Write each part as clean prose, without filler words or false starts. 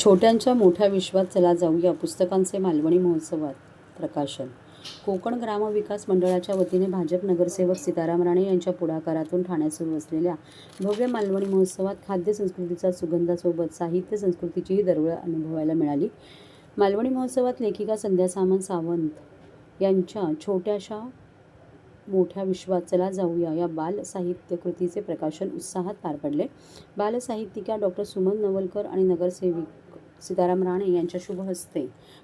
छोट्यांच्या मोठ्या विश्वात चला जाऊया पुस्तकांचे मालवणी महोत्सवात प्रकाशन. कोकण ग्रामविकास मंडळाच्या वतीने भाजप नगरसेवक सीताराम राणे यांच्या पुढाकारातून ठाण्यात सुरू असलेल्या भव्य मालवणी महोत्सवात खाद्य संस्कृतीचा सुगंधासोबत साहित्य संस्कृतीचीही दरवळ अनुभवायला मिळाली. मालवणी महोत्सवात लेखिका संध्या सावंत यांच्या छोट्याशा मोठ्या विश्वात चला जाऊया या बाल साहित्य कृतीचे प्रकाशन उत्साहात पार पडले. बालसाहित्यिका डॉक्टर सुमन नवलकर आणि नगरसेवक सीताराम राणे यांच्या शुभ हस्ते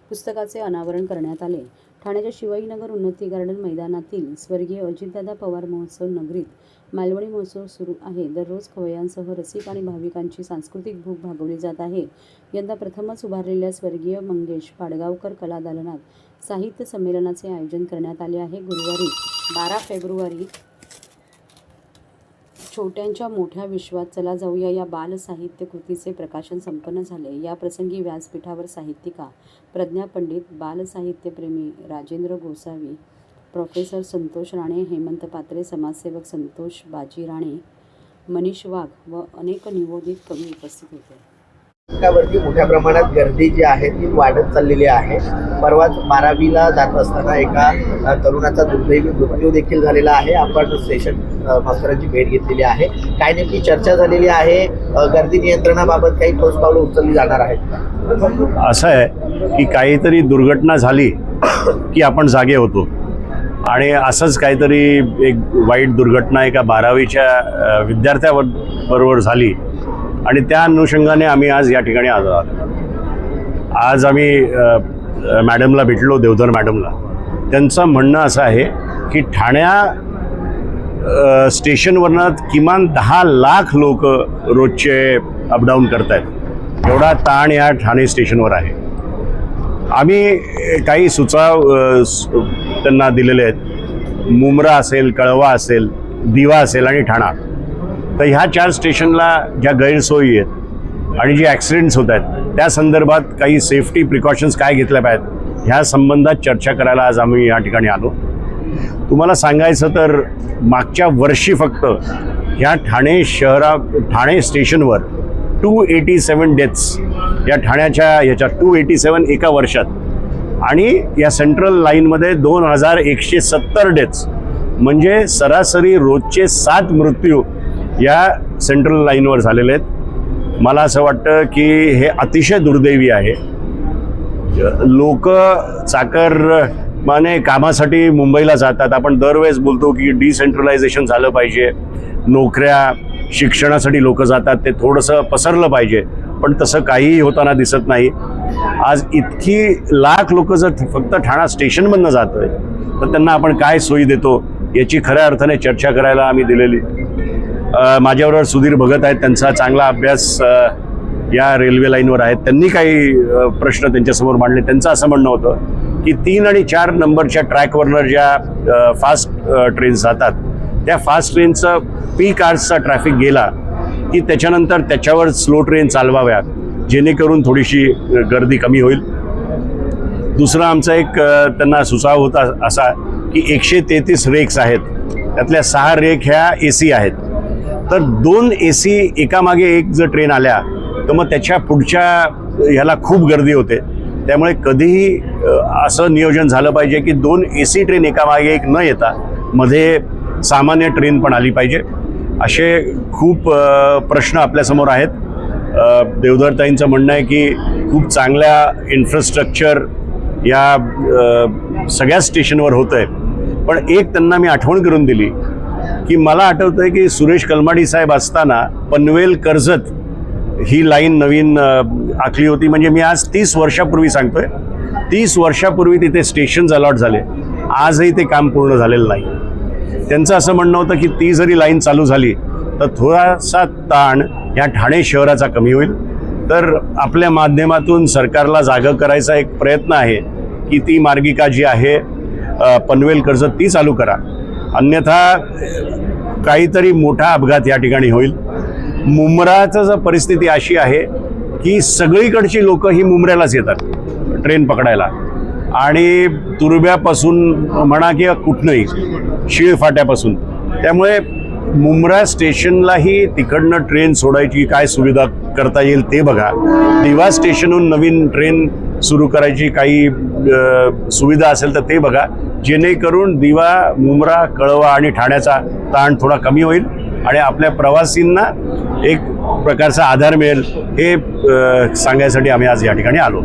पुस्तकाचे अनावरण करण्यात आले. ठाण्याच्या शिवाजीनगर उन्नती गार्डन मैदानातील स्वर्गीय अजितदादा पवार महोत्सव नगरीत मालवणी महोत्सव सुरू आहे. दररोज खवय्यांसह रसिक आणि भाविकांची सांस्कृतिक भूक भागवली जात आहे. यंदा प्रथमच उभारलेल्या स्वर्गीय मंगेश पाडगावकर कला दालनात साहित्य संमेलनाचे आयोजन करण्यात आले आहे. गुरुवारी 12 फेब्रुवारी छोट्यांच्या मोठ्या विश्वात चला जाऊया या बाल साहित्य कृतीचे प्रकाशन संपन्न झाले. या प्रसंगी व्यासपीठावर साहित्यिका प्रज्ञा पंडित, बालसाहित्यप्रेमी राजेंद्र गोसावी, प्रोफेसर संतोष राणे, हेमंत पात्रे, समाजसेवक संतोष बाजी राणे, मनीष वाघ व अनेक निवोदित कवी उपस्थित होते. त्यावरती मोठ्या प्रमाणात गर्दी जी आहे ती वाढत चाललेली आहे. परवाच 12वीला जात असताना एका तरुणाचा दुर्दैवी मृत्यू देखील झालेला आहे. आपण सेशन मास्तरांची भेट घेतलेली आहे. काय नेमकी चर्चा झालेली आहे? गर्दी नियंत्रणाबाबत काही ठोस पावलं उचलली जाणार आहेत? असं आहे की काहीतरी दुर्घटना झाली की आपण जागे होतो आणि असंच काहीतरी एक वाईट दुर्घटना एका 12वीच्या विद्यार्थ्याबरोबर झाली आणि त्या अनुषंगाने आम्ही आज या ठिकाणी आलो आहोत. आज आम्ही मॅडमला भेटलो, देवधर मॅडमला. त्यांचं म्हणणं असं आहे की ठाण्या स्टेशनवरनं किमान 10 लाख लोक रोजचे अपडाऊन करत आहेत. एवढा ताण या ठाणे स्टेशनवर आहे. आम्ही काही सुचाव त्यांना दिलेले आहेत. मुंब्रा असेल, कळवा असेल, दिवा असेल आणि ठाणा. तर ह्या 4 स्टेशनला ज्या गैरसोयी आहेत आणि जे ॲक्सिडेंट्स होत आहेत त्या संदर्भात काही सेफ्टी प्रिकॉशन्स काय घेतल्या पाहिजेत ह्या संबंधात चर्चा करायला आज आम्ही या ठिकाणी आलो. तुम्हाला सांगायचं तर मागच्या वर्षी फक्त ह्या ठाणे स्टेशनवर 287 डेथ्स या ठाण्याच्या ह्याच्या 287 एका वर्षात आणि या सेंट्रल लाईनमध्ये 2170 डेथ्स म्हणजे सरासरी रोजचे 7 मृत्यू या सेंट्रल लाईनवर झालेले आहेत. मला असं वाटतं की हे अतिशय दुर्दैवी आहे. लोक चाकरमाने कामासाठी मुंबईला जातात. आपण दरवेळेस बोलतो की डिसेंट्रलायझेशन झालं पाहिजे, नोकऱ्या शिक्षणासाठी लोक जातात, ते थोडंसं पसरलं पाहिजे, पण तसं काहीही होताना दिसत नाही. आज इतकी लाख लोक जर फक्त ठाणा स्टेशनमधनं जात आहे तर त्यांना आपण काय सोयी देतो याची खऱ्या अर्थाने चर्चा करायला आम्ही दिलेली. माझ्याबरोबर सुधीर भगत आहेत. त्यांचा चांगला अभ्यास या रेल्वे लाईनवर आहे. त्यांनी काही प्रश्न त्यांच्यासमोर मांडले. त्यांचं असं म्हणणं होतं की 3 आणि 4 नंबरच्या ट्रॅकवरनं ज्या फास्ट ट्रेन्स जातात त्या फास्ट ट्रेनचं पीक आवर्सचा ट्रॅफिक गेला की त्याच्यानंतर त्याच्यावर स्लो ट्रेन चालवाव्या जेणेकरून थोडीशी गर्दी कमी होईल. दुसरा आमचा एक त्यांना सुचाव होता असा की 133 रेक्स आहेत, त्यातल्या 6 रेक ह्या AC आहेत. तर 2 AC एकामागे एक जर ट्रेन आल्या तर मग त्याच्या पुढच्या ह्याला खूप गर्दी होते. त्यामुळे कधीही असं नियोजन झालं पाहिजे की 2 AC ट्रेन एकामागे एक न येता मध्ये सामान्य ट्रेन पण आली पाहिजे. असे खूप प्रश्न आपल्यासमोर आहेत. देवधरताईंचं म्हणणं आहे की खूप चांगल्या इन्फ्रास्ट्रक्चर या सगळ्या स्टेशनवर होतं आहे. पण एक त्यांना मी आठवण करून दिली की मला आठवतं आहे की सुरेश कलमाडी साहेब असताना पनवेल कर्जत ही लाईन नवीन आखली होती. म्हणजे मी आज 30 वर्षापूर्वी सांगतोय, 30 वर्षापूर्वी तिथे स्टेशन्स अलॉट झाले. आजही ते काम पूर्ण झालेलं नाही. त्यांचं असं म्हणणं होतं की ती जरी लाईन चालू झाली तर थोडासा ताण ह्या ठाणे शहराचा कमी होईल. तर आपल्या माध्यमातून सरकारला जागं करायचा एक प्रयत्न आहे की ती मार्गिका जी आहे पनवेल कर्जत ती चालू करा, अन्यथा काहीतरी मोठा अपघात या ठिकाणी होईल. मुंब्राचं जर परिस्थिती अशी आहे की सगळीकडची लोक ही मुंब्र्यालाच येतात ट्रेन पकडायला आणि तुर्ब्यापासून म्हणा किंवा कुठनंही शीळ फाट्यापासून. त्यामुळे मुंब्रा स्टेशनलाही तिकडनं ट्रेन सोडायची काय सुविधा करता येईल ते बघा. दिवा स्टेशनहून नवीन ट्रेन सुरू करायची काही सुविधा असेल तर ते बघा, जेणेकरून दिवा, मुंब्रा, कळवा आणि ठाण्याचा ताण थोडा कमी होईल आणि आपल्या प्रवासींना एक प्रकारचा आधार मिळेल हे सांगायसाठी आम्ही आज या ठिकाणी आलो.